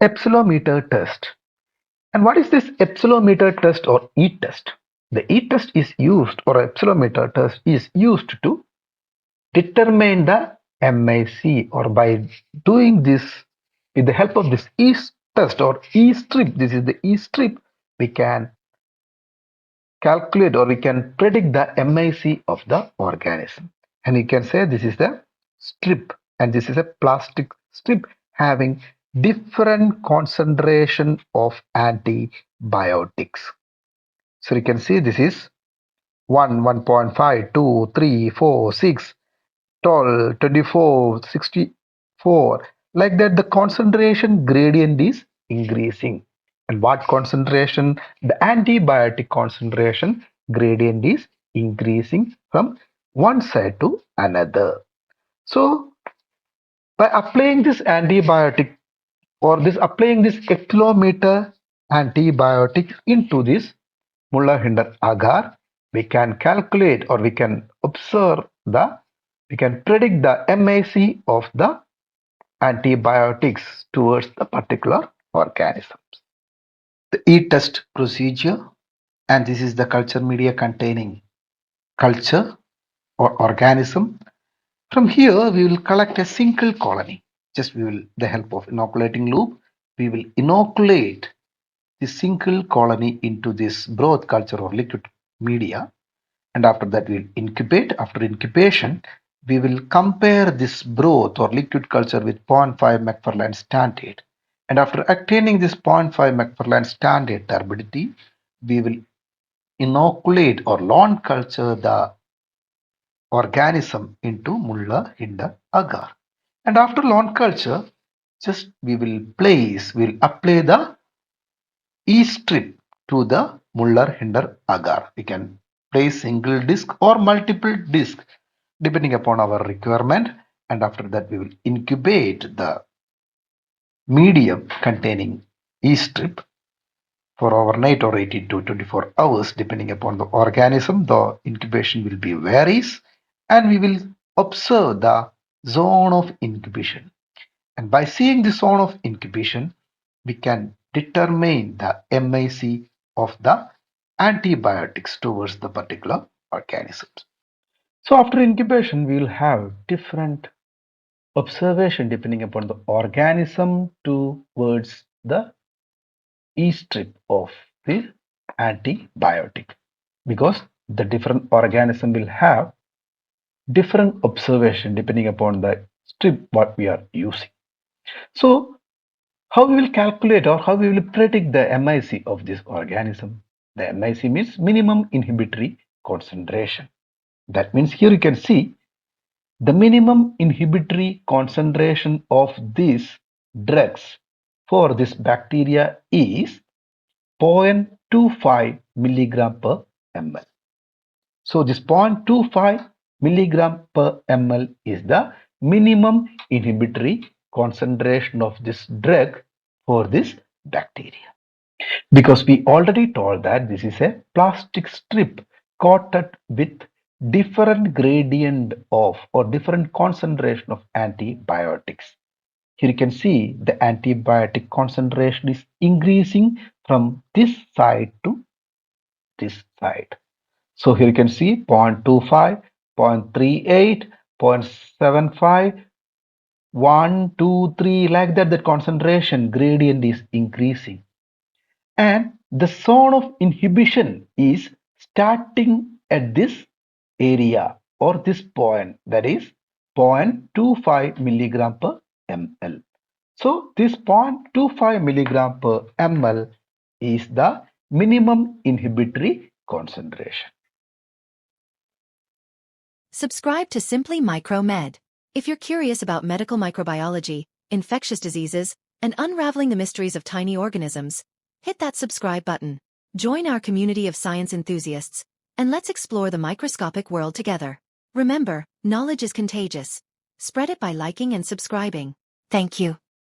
Epsilometer test. And what is this epsilometer test or e-test? The e-test is used, or epsilometer test is used to determine the MIC, or by doing this with the help of this e-test or e-strip. This is the e-strip. We can calculate, or we can predict the MIC of the organism. And you can say this is the strip, and this is a plastic strip having different concentration of antibiotics. So you can see this is 1, 1.5, 2, 3, 4, 6, 12, 24, 64. Like that, the concentration gradient is increasing. And what concentration? The antibiotic concentration gradient is increasing from one side to another. So by applying this antibiotic, or this applying this epsilometer antibiotic into this Muller-Hinder agar, we can calculate, or we can observe we can predict the MIC of the antibiotics towards the particular organisms. The e-test procedure, and this is the culture media containing culture or organism. From here, we will collect a single colony. Just we will, the help of inoculating loop, we will inoculate the single colony into this broth culture or liquid media, and after that we'll incubate. After incubation, we will compare this broth or liquid culture with 0.5 McFarland standard, and after attaining this 0.5 McFarland standard turbidity, we will inoculate or lawn culture the organism into Muller-Hinder agar. And after lawn culture, just we'll apply the E-strip to the Muller-Hinder agar. We can place single disc or multiple disc depending upon our requirement, and after that we will incubate the medium containing E-strip for overnight or 18 to 24 hours depending upon the organism. The incubation will be varies, and we will observe the zone of incubation. And by seeing the zone of incubation, we can determine the MIC of the antibiotics towards the particular organisms. So after incubation, we will have different observation depending upon the organism towards the E-strip of the antibiotic, because the different organism will have different observation depending upon the strip what we are using. So how we will calculate, or how we will predict the MIC of this organism? The MIC means minimum inhibitory concentration. That means here you can see the minimum inhibitory concentration of these drugs for this bacteria is 0.25 milligram per ml. So this 0.25 milligram per ml is the minimum inhibitory concentration of this drug for this bacteria. Because we already told that this is a plastic strip coated with different gradient of, or different concentration of antibiotics. Here you can see the antibiotic concentration is increasing from this side to this side. So here you can see 0.25, 0.38, 0.75, 1, 2, 3, like that, the concentration gradient is increasing. And the zone of inhibition is starting at this area or this point, that is 0.25 milligram per ml. So this 0.25 milligram per ml is the minimum inhibitory concentration. Subscribe to Simply Micromed. If you're curious about medical microbiology, infectious diseases, and unraveling the mysteries of tiny organisms, hit that subscribe button. Join our community of science enthusiasts, and let's explore the microscopic world together. Remember, knowledge is contagious. Spread it by liking and subscribing. Thank you.